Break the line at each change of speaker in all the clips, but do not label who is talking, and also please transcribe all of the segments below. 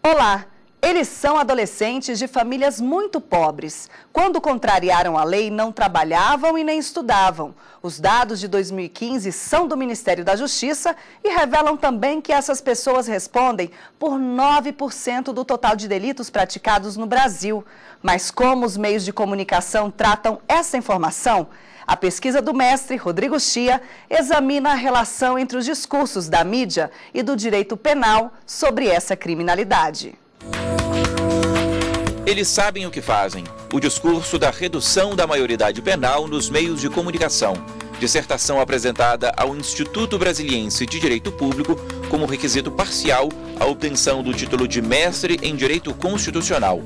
Olá! Eles são adolescentes de famílias muito pobres. Quando contrariaram a lei, não trabalhavam e nem estudavam. Os dados de 2015 são do Ministério da Justiça e revelam também que essas pessoas respondem por 9% do total de delitos praticados no Brasil. Mas como os meios de comunicação tratam essa informação? A pesquisa do mestre Rodrigo Chia examina a relação entre os discursos da mídia e do direito penal sobre essa criminalidade.
Eles sabem o que fazem. O discurso da redução da maioridade penal nos meios de comunicação. Dissertação apresentada ao Instituto Brasiliense de Direito Público como requisito parcial à obtenção do título de mestre em Direito Constitucional.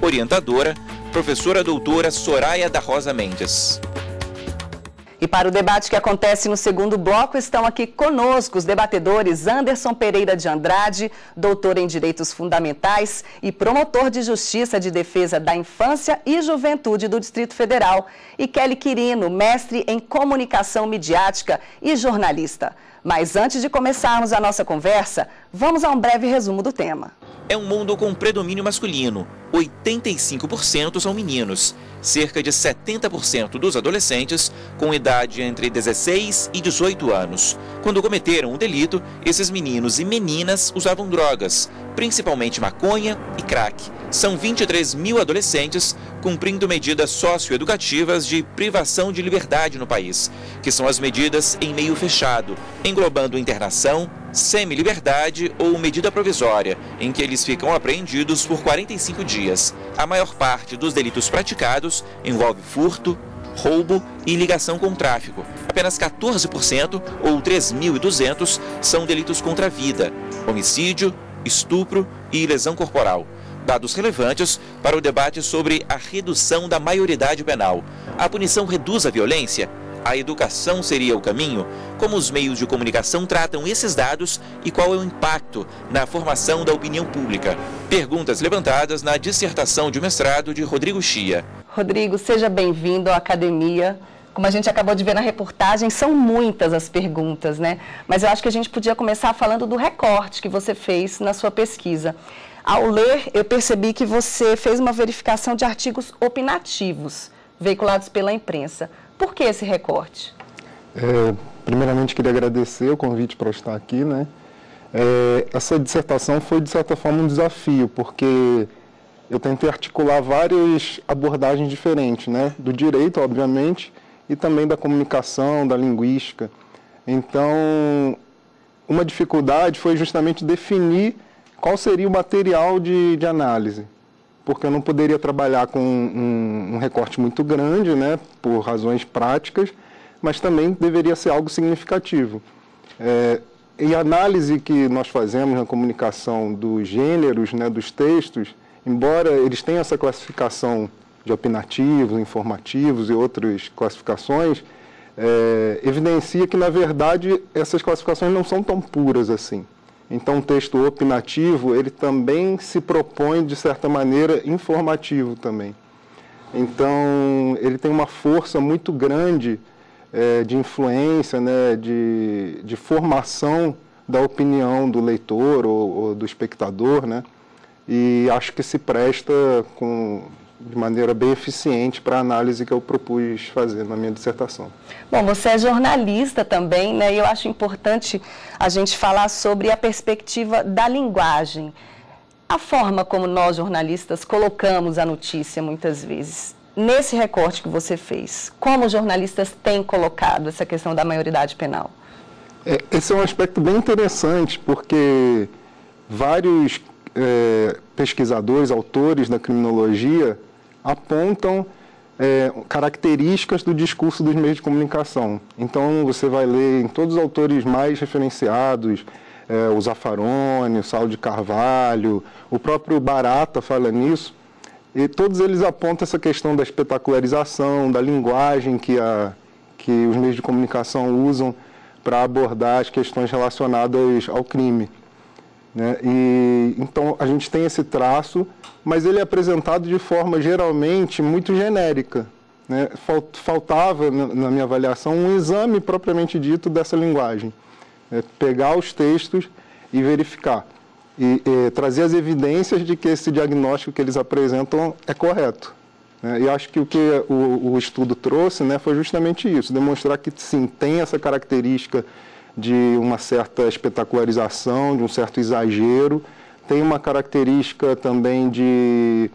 Orientadora, professora doutora Soraya da Rosa Mendes.
E para o debate que acontece no segundo bloco, estão aqui conosco os debatedores Anderson Pereira de Andrade, doutor em Direitos Fundamentais e promotor de Justiça de Defesa da Infância e Juventude do Distrito Federal, e Kelly Quirino, mestre em Comunicação Midiática e jornalista. Mas antes de começarmos a nossa conversa, vamos a um breve resumo do tema.
É um mundo com predomínio masculino. 85% são meninos. Cerca de 70% dos adolescentes com idade entre 16 e 18 anos. Quando cometeram o delito, esses meninos e meninas usavam drogas, principalmente maconha e crack. São 23 mil adolescentes cumprindo medidas socioeducativas de privação de liberdade no país, que são as medidas em meio fechado, englobando internação, semi-liberdade ou medida provisória, em que eles ficam apreendidos por 45 dias. A maior parte dos delitos praticados envolve furto, roubo e ligação com tráfico. Apenas 14%, ou 3.200, são delitos contra a vida, homicídio, estupro e lesão corporal. Dados relevantes para o debate sobre a redução da maioridade penal. A punição reduz a violência? A educação seria o caminho? Como os meios de comunicação tratam esses dados e qual é o impacto na formação da opinião pública? Perguntas levantadas na dissertação de mestrado de Rodrigo Chia.
Rodrigo, seja bem-vindo à academia. Como a gente acabou de ver na reportagem, são muitas as perguntas, né? Mas eu acho que a gente podia começar falando do recorte que você fez na sua pesquisa. Ao ler, eu percebi que você fez uma verificação de artigos opinativos, veiculados pela imprensa. Por que esse recorte?
Primeiramente, queria agradecer o convite para estar aqui, né? Essa dissertação foi, de certa forma, um desafio, porque eu tentei articular várias abordagens diferentes, né? Do direito, obviamente, e também da comunicação, da linguística. Então, uma dificuldade foi justamente definir qual seria o material de análise, porque eu não poderia trabalhar com um recorte muito grande, né, por razões práticas, mas também deveria ser algo significativo. E a análise que nós fazemos na comunicação dos gêneros, né, dos textos, embora eles tenham essa classificação de opinativos, informativos e outras classificações, evidencia que, na verdade, essas classificações não são tão puras assim. Então, o texto opinativo, ele também se propõe, de certa maneira, informativo também. Então, ele tem uma força muito grande de influência, né, de formação da opinião do leitor ou do espectador, né, e acho que se presta de maneira bem eficiente para a análise que eu propus fazer na minha dissertação.
Bom, você é jornalista também, né? E eu acho importante a gente falar sobre a perspectiva da linguagem. A forma como nós, jornalistas, colocamos a notícia, muitas vezes. Nesse recorte que você fez, como os jornalistas têm colocado essa questão da maioridade penal?
Esse é um aspecto bem interessante, porque vários pesquisadores, autores da criminologia, apontam características do discurso dos meios de comunicação. Então, você vai ler em todos os autores mais referenciados, o Zaffaroni, o Saulo de Carvalho, o próprio Barata fala nisso, e todos eles apontam essa questão da espetacularização, da linguagem que os meios de comunicação usam para abordar as questões relacionadas ao crime. né? E então a gente tem esse traço, mas ele é apresentado de forma geralmente muito genérica, né? Faltava, na minha avaliação, um exame propriamente dito dessa linguagem. Pegar os textos e verificar. E trazer as evidências de que esse diagnóstico que eles apresentam é correto. E acho que o que o estudo trouxe, né, foi justamente isso, demonstrar que, sim, tem essa característica de uma certa espetacularização, de um certo exagero, tem uma característica também de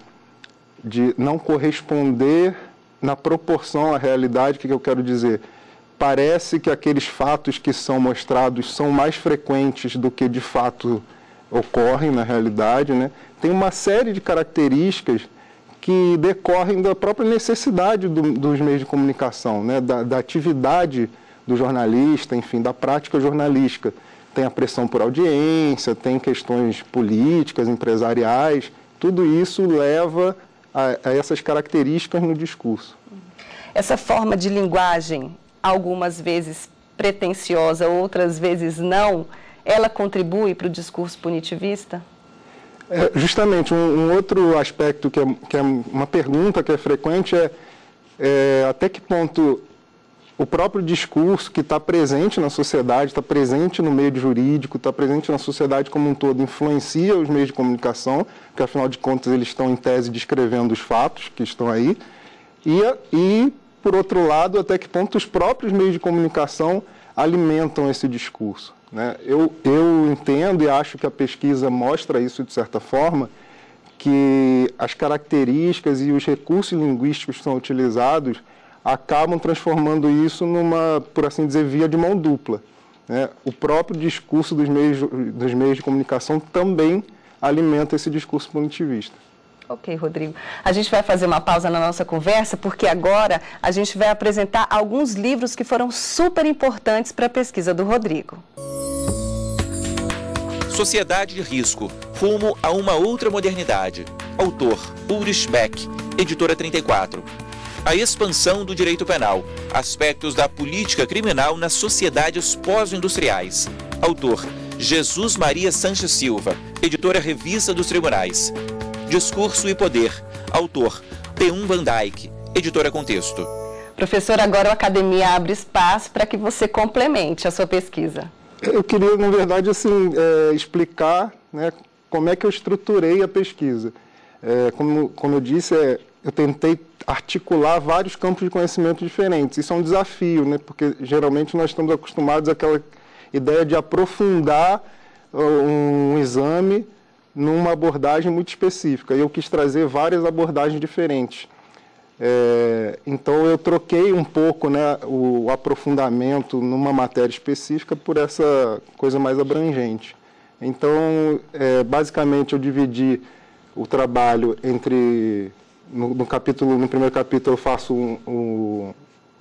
não corresponder na proporção à realidade. O que eu quero dizer? Parece que aqueles fatos que são mostrados são mais frequentes do que de fato ocorrem na realidade, né? Tem uma série de características que decorrem da própria necessidade dos meios de comunicação, né? Da atividade do jornalista, enfim, da prática jornalística. Tem a pressão por audiência, tem questões políticas, empresariais, tudo isso leva a essas características no discurso.
Essa forma de linguagem, algumas vezes pretensiosa, outras vezes não, ela contribui para o discurso punitivista?
Justamente, um outro aspecto que é uma pergunta que é frequente é até que ponto o próprio discurso que está presente na sociedade, está presente no meio jurídico, está presente na sociedade como um todo, influencia os meios de comunicação, porque afinal de contas eles estão em tese descrevendo os fatos que estão aí, e por outro lado, até que ponto os próprios meios de comunicação alimentam esse discurso, né? Eu entendo e acho que a pesquisa mostra isso de certa forma, que as características e os recursos linguísticos que são utilizados acabam transformando isso numa, por assim dizer, via de mão dupla, né? O próprio discurso dos meios de comunicação também alimenta esse discurso punitivista.
Ok, Rodrigo. A gente vai fazer uma pausa na nossa conversa, porque agora a gente vai apresentar alguns livros que foram super importantes para a pesquisa do Rodrigo.
Sociedade de Risco, rumo a uma outra modernidade. Autor, Ulrich Beck, editora 34. A expansão do direito penal, aspectos da política criminal nas sociedades pós-industriais. Autor, Jesus Maria Sanches Silva, editora Revista dos Tribunais. Discurso e Poder, autor, P1 Van Dyck, editora Contexto.
Professor, agora a Academia abre espaço para que você complemente a sua pesquisa.
Eu queria, na verdade, assim, explicar, né, como é que eu estruturei a pesquisa. Como eu disse, eu tentei articular vários campos de conhecimento diferentes. Isso é um desafio, né, porque geralmente nós estamos acostumados àquela ideia de aprofundar um exame numa abordagem muito específica. E eu quis trazer várias abordagens diferentes. Então, eu troquei um pouco, né, o aprofundamento numa matéria específica por essa coisa mais abrangente. Então, basicamente, eu dividi o trabalho entre... No primeiro capítulo, eu faço um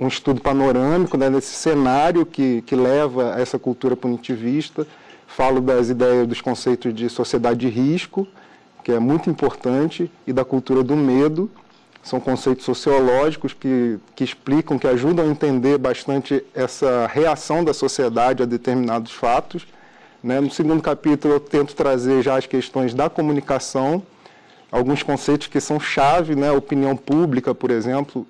estudo panorâmico, né, desse cenário que leva a essa cultura punitivista. Falo das ideias, dos conceitos de sociedade de risco, que é muito importante, e da cultura do medo. São conceitos sociológicos que explicam, que ajudam a entender bastante essa reação da sociedade a determinados fatos, né? No segundo capítulo, eu tento trazer já as questões da comunicação, alguns conceitos que são chave, né? Opinião pública, por exemplo,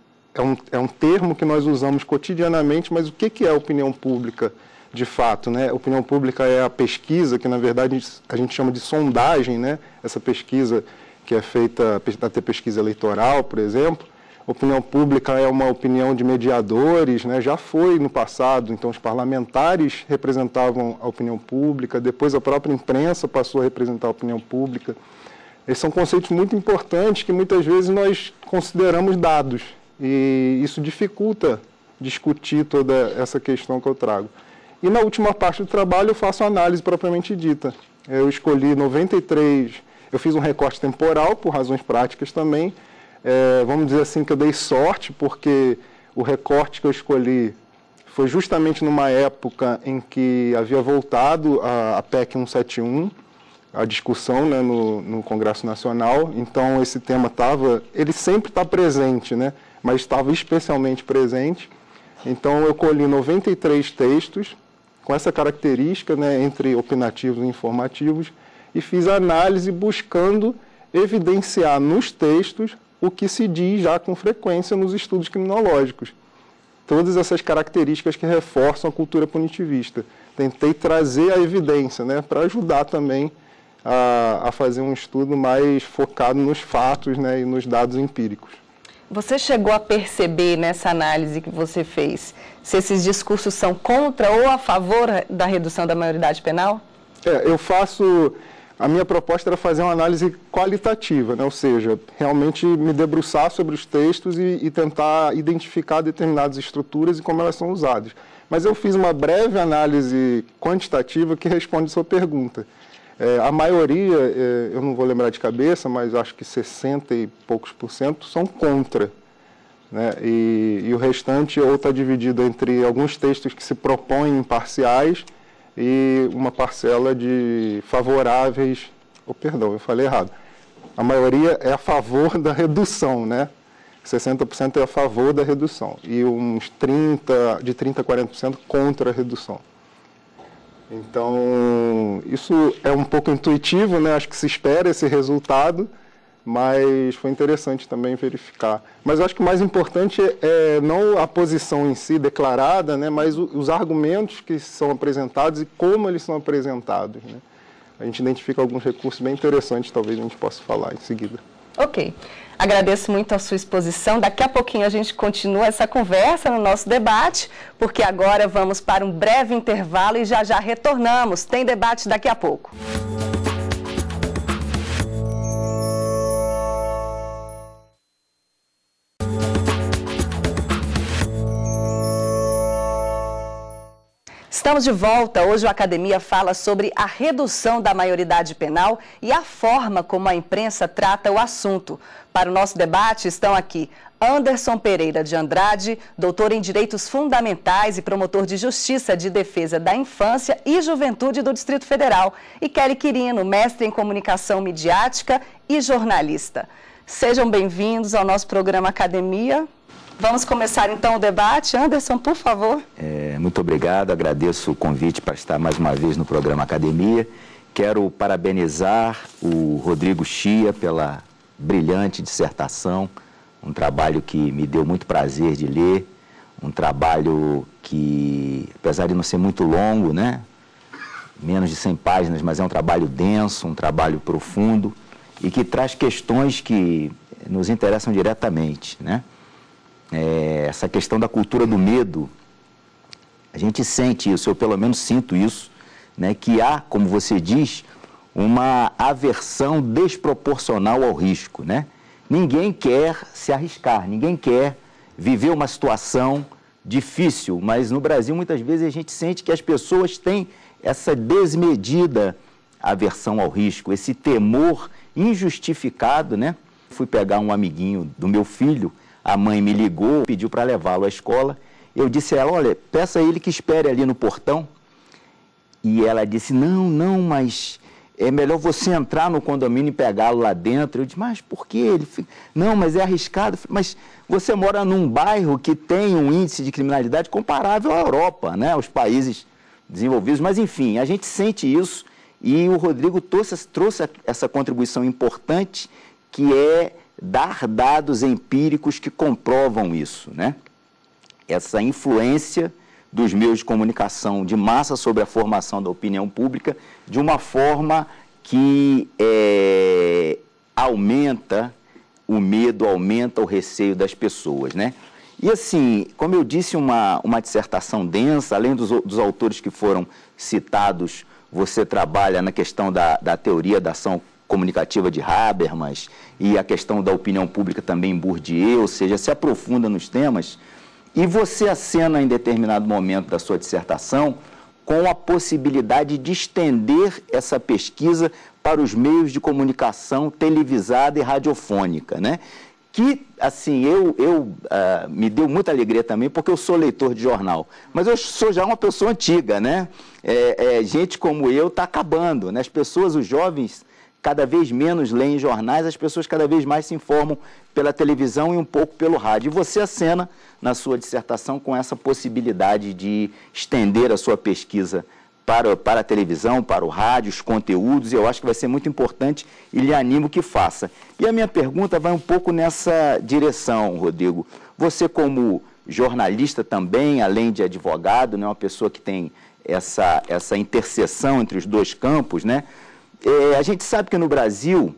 é um termo que nós usamos cotidianamente, mas o que é opinião pública de fato, né? Opinião pública é a pesquisa, que na verdade a gente chama de sondagem, né? Essa pesquisa que é feita, até pesquisa eleitoral, por exemplo. Opinião pública é uma opinião de mediadores, né? Já foi no passado, então os parlamentares representavam a opinião pública, depois a própria imprensa passou a representar a opinião pública. Esses são conceitos muito importantes que muitas vezes nós consideramos dados, e isso dificulta discutir toda essa questão que eu trago. E na última parte do trabalho eu faço a análise propriamente dita. Eu escolhi 93, eu fiz um recorte temporal por razões práticas também. Vamos dizer assim que eu dei sorte, porque o recorte que eu escolhi foi justamente numa época em que havia voltado a PEC 171, a discussão, né, no Congresso Nacional. Então esse tema ele sempre está presente, né, mas estava especialmente presente. Então eu colhi 93 textos com essa característica, né, entre opinativos e informativos, e fiz a análise buscando evidenciar nos textos o que se diz já com frequência nos estudos criminológicos. Todas essas características que reforçam a cultura punitivista. Tentei trazer a evidência, né, para ajudar também a fazer um estudo mais focado nos fatos, né, e nos dados empíricos.
Você chegou a perceber nessa análise que você fez se esses discursos são contra ou a favor da redução da maioridade penal? A minha proposta era fazer uma análise qualitativa, né? Ou seja, realmente me debruçar sobre os textos e tentar identificar determinadas estruturas e como elas são usadas. Mas eu fiz uma breve análise quantitativa que responde a sua pergunta. A maioria, eu não vou lembrar de cabeça, mas acho que 60 e poucos % são contra, né? E o restante ou está dividido entre alguns textos que se propõem imparciais e uma parcela de favoráveis. Perdão, eu falei errado. A maioria é a favor da redução, né? 60% é a favor da redução e uns 30% a 40% contra a redução. Então, isso é um pouco intuitivo, né? Acho que se espera esse resultado, mas foi interessante também verificar. Mas acho que o mais importante é não a posição em si declarada, né? Mas os argumentos que são apresentados e como eles são apresentados, né? A gente identifica alguns recursos bem interessantes, talvez a gente possa falar em seguida. Ok. Agradeço muito a sua exposição. Daqui a pouquinho a gente continua essa conversa no nosso debate, porque agora vamos para um breve intervalo e já retornamos. Tem debate daqui a pouco. Estamos de volta. Hoje a Academia fala sobre a redução da maioridade penal e a forma como a imprensa trata o assunto. Para o nosso debate estão aqui Anderson Pereira de Andrade, doutor em Direitos Fundamentais e promotor de Justiça de Defesa da Infância e Juventude do Distrito Federal, e Kelly Quirino, mestre em Comunicação Midiática e jornalista. Sejam bem-vindos ao nosso programa Academia. Vamos começar então o debate. Anderson, por favor.
Muito obrigado, agradeço o convite para estar mais uma vez no programa Academia. Quero parabenizar o Rodrigo Chia pela brilhante dissertação, um trabalho que me deu muito prazer de ler, um trabalho que, apesar de não ser muito longo, né, menos de 100 páginas, mas é um trabalho denso, um trabalho profundo e que traz questões que nos interessam diretamente, né? Essa questão da cultura do medo, a gente sente isso, eu pelo menos sinto isso, né, que há, como você diz, uma aversão desproporcional ao risco, né? Ninguém quer se arriscar, ninguém quer viver uma situação difícil, mas no Brasil muitas vezes a gente sente que as pessoas têm essa desmedida aversão ao risco, esse temor injustificado, né? Fui pegar um amiguinho do meu filho, a mãe me ligou, pediu para levá-lo à escola. Eu disse a ela, olha, peça a ele que espere ali no portão. E ela disse, não, mas é melhor você entrar no condomínio e pegá-lo lá dentro. Eu disse, mas por quê? Ele, não, mas é arriscado. Mas você mora num bairro que tem um índice de criminalidade comparável à Europa, né? Aos países desenvolvidos. Mas, enfim, a gente sente isso e o Rodrigo trouxe essa contribuição importante que é dar dados empíricos que comprovam isso, né? Essa influência dos meios de comunicação de massa sobre a formação da opinião pública de uma forma que aumenta o medo, aumenta o receio das pessoas, né? E assim, como eu disse, uma dissertação densa, além dos autores que foram citados, você trabalha na questão da teoria da ação comunicativa de Habermas e a questão da opinião pública também em Bourdieu, ou seja, se aprofunda nos temas, e você acena em determinado momento da sua dissertação com a possibilidade de estender essa pesquisa para os meios de comunicação televisada e radiofônica, né? Que, assim, me deu muita alegria também, porque eu sou leitor de jornal, mas eu sou já uma pessoa antiga, né? Gente como eu está acabando, né? As pessoas, os jovens, cada vez menos leem jornais, as pessoas cada vez mais se informam pela televisão e um pouco pelo rádio. E você acena na sua dissertação com essa possibilidade de estender a sua pesquisa para a televisão, para o rádio, os conteúdos, eu acho que vai ser muito importante e lhe animo que faça. E a minha pergunta vai um pouco nessa direção, Rodrigo. Você, como jornalista também, além de advogado, né, uma pessoa que tem essa interseção entre os dois campos, né? A gente sabe que no Brasil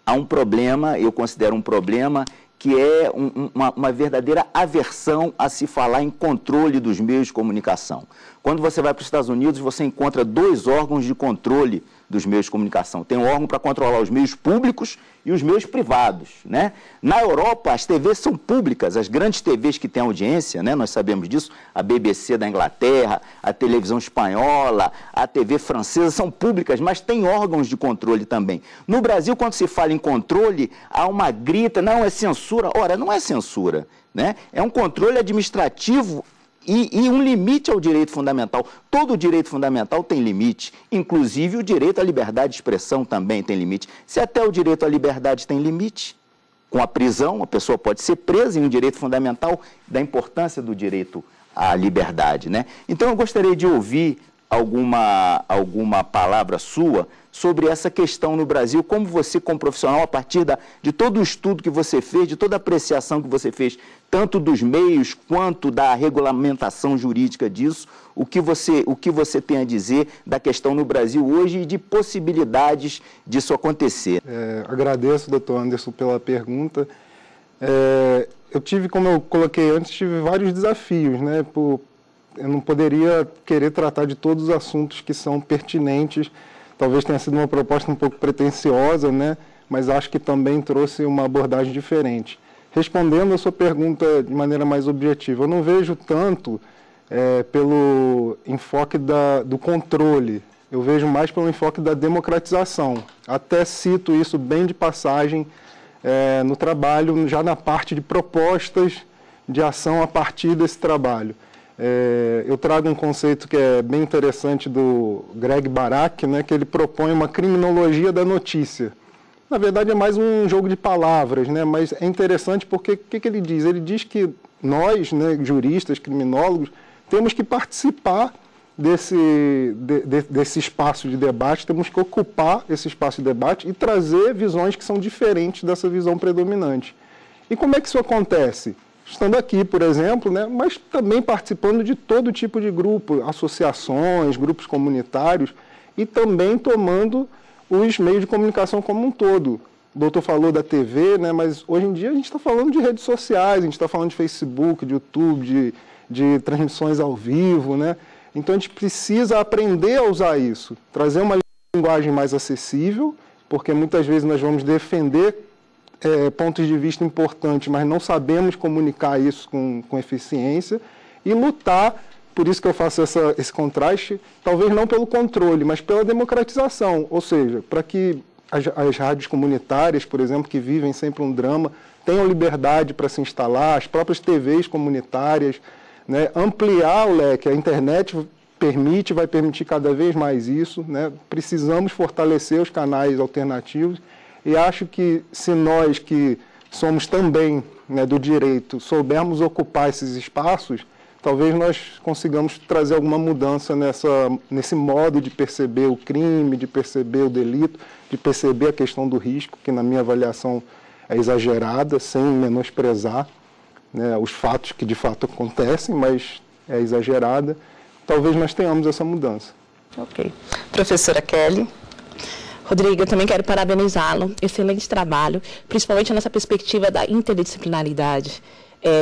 há um problema, eu considero um problema, que é uma verdadeira aversão a se falar em controle dos meios de comunicação. Quando você vai para os Estados Unidos, você encontra 2 órgãos de controle dos meios de comunicação. Tem um órgão para controlar os meios públicos e os meios privados, né? Na Europa, as TVs são públicas, as grandes TVs que têm audiência, né? Nós sabemos disso, a BBC da Inglaterra, a televisão espanhola, a TV francesa, são públicas, mas tem órgãos de controle também. No Brasil, quando se fala em controle, há uma grita, não, é censura. Ora, não é censura, né? É um controle administrativo e um limite ao direito fundamental. Todo direito fundamental tem limite, inclusive o direito à liberdade de expressão também tem limite. Se até o direito à liberdade tem limite, com a prisão, a pessoa pode ser presa em um direito fundamental, da importância do direito à liberdade, né? Então, eu gostaria de ouvir alguma palavra sua sobre essa questão no Brasil, como você, como profissional, a partir de todo o estudo que você fez, de toda a apreciação que você fez, tanto dos meios quanto da regulamentação jurídica disso, o que você tem a dizer da questão no Brasil hoje e de possibilidades disso acontecer.
Agradeço, doutor Anderson, pela pergunta. Eu tive, como eu coloquei antes, vários desafios, né? Eu não poderia querer tratar de todos os assuntos que são pertinentes. Talvez tenha sido uma proposta um pouco pretensiosa, né? Mas acho que também trouxe uma abordagem diferente. Respondendo a sua pergunta de maneira mais objetiva, eu não vejo tanto pelo enfoque do controle, eu vejo mais pelo enfoque da democratização. Até cito isso bem de passagem no trabalho, já na parte de propostas de ação a partir desse trabalho. Eu trago um conceito que é bem interessante do Greg Barak, né, que ele propõe uma criminologia da notícia. Na verdade, é mais um jogo de palavras, né, mas é interessante porque o que ele diz? Ele diz que nós, né, juristas, criminólogos, temos que participar desse espaço de debate, temos que ocupar esse espaço de debate e trazer visões que são diferentes dessa visão predominante. E como é que isso acontece? Estando aqui, por exemplo, né, mas também participando de todo tipo de grupo, associações, grupos comunitários, e também tomando os meios de comunicação como um todo. O doutor falou da TV, né, mas hoje em dia a gente está falando de redes sociais, a gente está falando de Facebook, de YouTube, de transmissões ao vivo, né? Então a gente precisa aprender a usar isso, trazer uma linguagem mais acessível, porque muitas vezes nós vamos defender pontos de vista importantes, mas não sabemos comunicar isso com eficiência, e lutar, por isso que eu faço esse contraste, talvez não pelo controle, mas pela democratização, ou seja, para que as rádios comunitárias, por exemplo, que vivem sempre um drama, tenham liberdade para se instalar, as próprias TVs comunitárias, né, ampliar o leque. A internet vai permitir cada vez mais isso, né? Precisamos fortalecer os canais alternativos. E acho que se nós que somos também, né, do direito soubermos ocupar esses espaços, talvez nós consigamos trazer alguma mudança nesse modo de perceber o crime, de perceber o delito, de perceber a questão do risco, que na minha avaliação é exagerada, sem menosprezar, né, os fatos que de fato acontecem, mas é exagerada. Talvez nós tenhamos essa mudança.
Ok. Professora Kelly. Rodrigo, eu também quero parabenizá-lo, excelente trabalho, principalmente nessa perspectiva da interdisciplinaridade.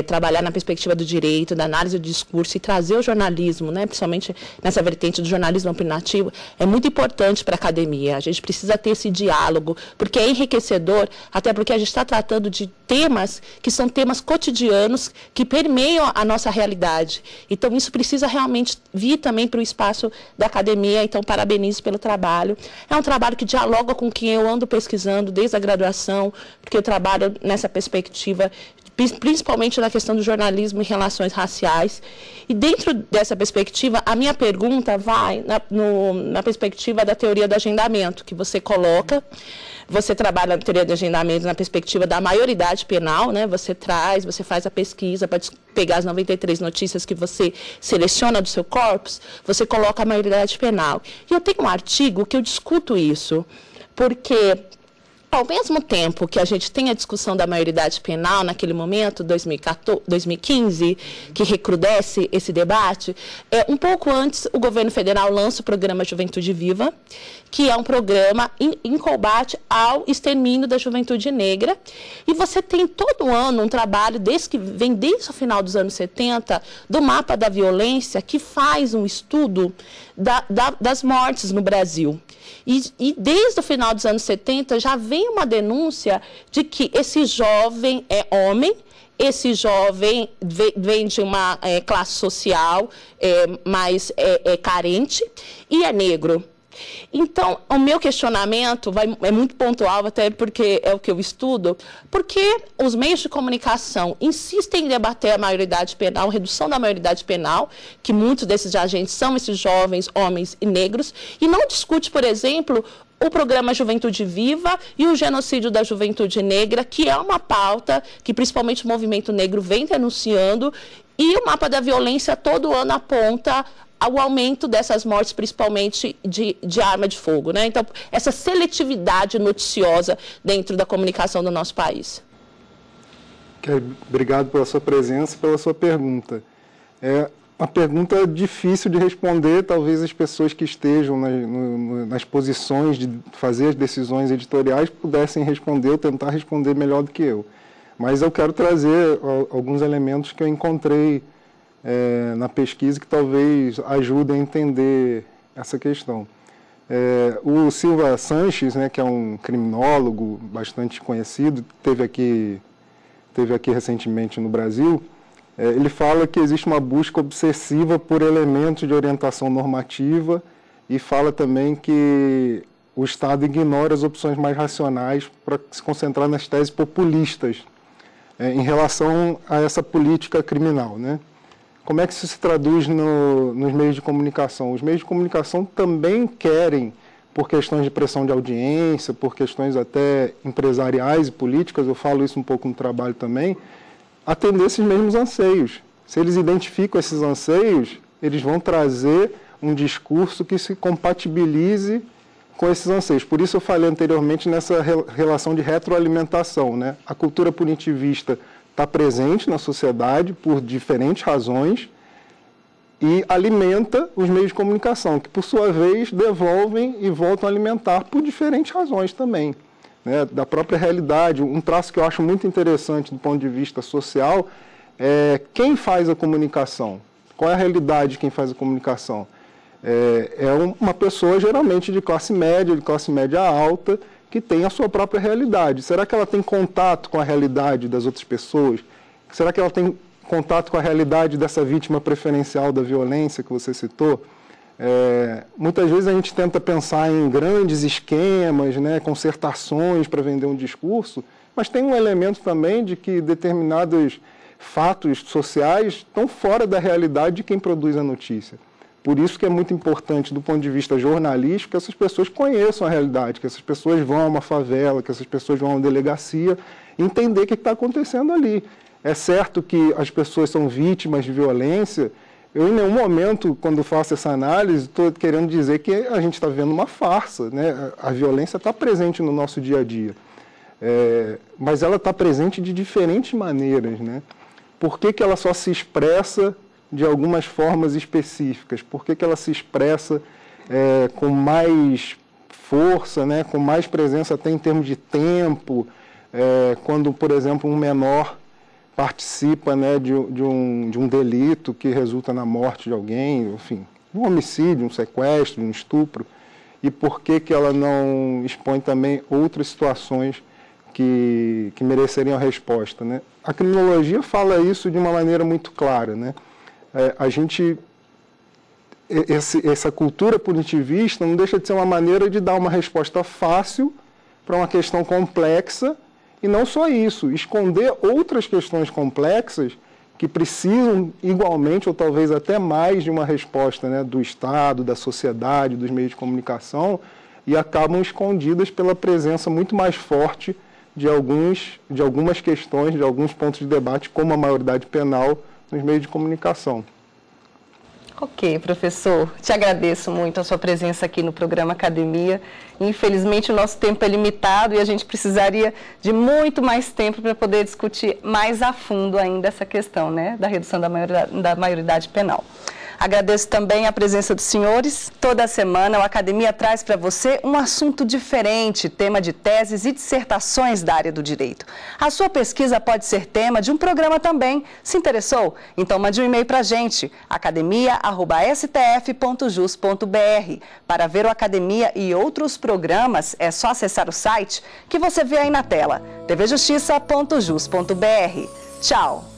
Trabalhar na perspectiva do direito, da análise do discurso e trazer o jornalismo, né, principalmente nessa vertente do jornalismo opinativo, é muito importante para a academia. A gente precisa ter esse diálogo, porque é enriquecedor, até porque a gente está tratando de temas que são temas cotidianos, que permeiam a nossa realidade. Então, isso precisa realmente vir também para o espaço da academia. Então, parabenizo pelo trabalho. É um trabalho que dialoga com quem eu ando pesquisando desde a graduação, porque eu trabalho nessa perspectiva principalmente na questão do jornalismo e relações raciais. E dentro dessa perspectiva, a minha pergunta vai na perspectiva da teoria do agendamento, que você coloca. Você trabalha na teoria de agendamento na perspectiva da maioridade penal, né? Você faz a pesquisa para pegar as 93 notícias que você seleciona do seu corpus, você coloca a maioridade penal. E eu tenho um artigo que eu discuto isso, porque ao mesmo tempo que a gente tem a discussão da maioridade penal naquele momento, 2015, que recrudesce esse debate, um pouco antes o governo federal lança o programa Juventude Viva, que é um programa em combate ao extermínio da juventude negra. E você tem todo ano um trabalho, que vem desde o final dos anos 70, do mapa da violência, que faz um estudo das mortes no Brasil. E desde o final dos anos 70 já vem uma denúncia de que esse jovem é homem, esse jovem vem de uma classe social mais carente e é negro. Então, o meu questionamento é muito pontual, até porque é o que eu estudo, porque os meios de comunicação insistem em debater a maioridade penal, redução da maioridade penal, que muitos desses agentes são esses jovens, homens e negros, e não discute, por exemplo, o programa Juventude Viva e o genocídio da juventude negra, que é uma pauta que principalmente o movimento negro vem denunciando, e o mapa da violência todo ano aponta ao aumento dessas mortes, principalmente de arma de fogo, né? Então, essa seletividade noticiosa dentro da comunicação do nosso país.
Obrigado pela sua presença e pela sua pergunta. É uma pergunta difícil de responder, talvez as pessoas que estejam nas posições de fazer as decisões editoriais pudessem responder ou tentar responder melhor do que eu. Mas eu quero trazer alguns elementos que eu encontrei na pesquisa que talvez ajudem a entender essa questão. O Silva Sanches, né, que é um criminólogo bastante conhecido, esteve aqui recentemente no Brasil, ele fala que existe uma busca obsessiva por elementos de orientação normativa e fala também que o Estado ignora as opções mais racionais para se concentrar nas teses populistas em relação a essa política criminal, né? Como é que isso se traduz nos meios de comunicação? Os meios de comunicação também querem, por questões de pressão de audiência, por questões até empresariais e políticas, eu falo isso um pouco no trabalho também, atender esses mesmos anseios. Se eles identificam esses anseios, eles vão trazer um discurso que se compatibilize com esses anseios. Por isso eu falei anteriormente nessa relação de retroalimentação, né? A cultura punitivista está presente na sociedade por diferentes razões e alimenta os meios de comunicação, que por sua vez devolvem e voltam a alimentar por diferentes razões também, né? Da própria realidade. Um traço que eu acho muito interessante do ponto de vista social é quem faz a comunicação. Qual é a realidade de quem faz a comunicação? É uma pessoa geralmente de classe média alta, que tem a sua própria realidade. Será que ela tem contato com a realidade das outras pessoas? Será que ela tem contato com a realidade dessa vítima preferencial da violência que você citou? Muitas vezes a gente tenta pensar em grandes esquemas, né, concertações para vender um discurso, mas tem um elemento também de que determinados fatos sociais estão fora da realidade de quem produz a notícia. Por isso que é muito importante, do ponto de vista jornalístico, que essas pessoas conheçam a realidade, que essas pessoas vão a uma favela, que essas pessoas vão a uma delegacia, entender o que está acontecendo ali. É certo que as pessoas são vítimas de violência. Eu, em nenhum momento, quando faço essa análise, estou querendo dizer que a gente está vendo uma farsa, né? A violência está presente no nosso dia a dia. Mas ela está presente de diferentes maneiras, né? Por que ela só se expressa de algumas formas específicas? Por que ela se expressa com mais força, né, com mais presença até em termos de tempo, quando, por exemplo, um menor participa, né, de um delito que resulta na morte de alguém, enfim, um homicídio, um sequestro, um estupro, e por que ela não expõe também outras situações que mereceriam a resposta, né? A criminologia fala isso de uma maneira muito clara, né? Essa cultura punitivista não deixa de ser uma maneira de dar uma resposta fácil para uma questão complexa E não só isso, esconder outras questões complexas que precisam igualmente ou talvez até mais de uma resposta, né, do Estado, da sociedade, dos meios de comunicação, e acabam escondidas pela presença muito mais forte de algumas questões, de alguns pontos de debate, como a maioridade penal nos meios de comunicação.
Ok, professor. Te agradeço muito a sua presença aqui no programa Academia. Infelizmente, o nosso tempo é limitado e a gente precisaria de muito mais tempo para poder discutir mais a fundo ainda essa questão, né, da redução da maioridade penal. Agradeço também a presença dos senhores. Toda semana, a Academia traz para você um assunto diferente, tema de teses e dissertações da área do direito. A sua pesquisa pode ser tema de um programa também. Se interessou? Então mande um e-mail para a gente, academia@stf.jus.br. Para ver o Academia e outros programas, é só acessar o site que você vê aí na tela, tvjustiça.jus.br. Tchau!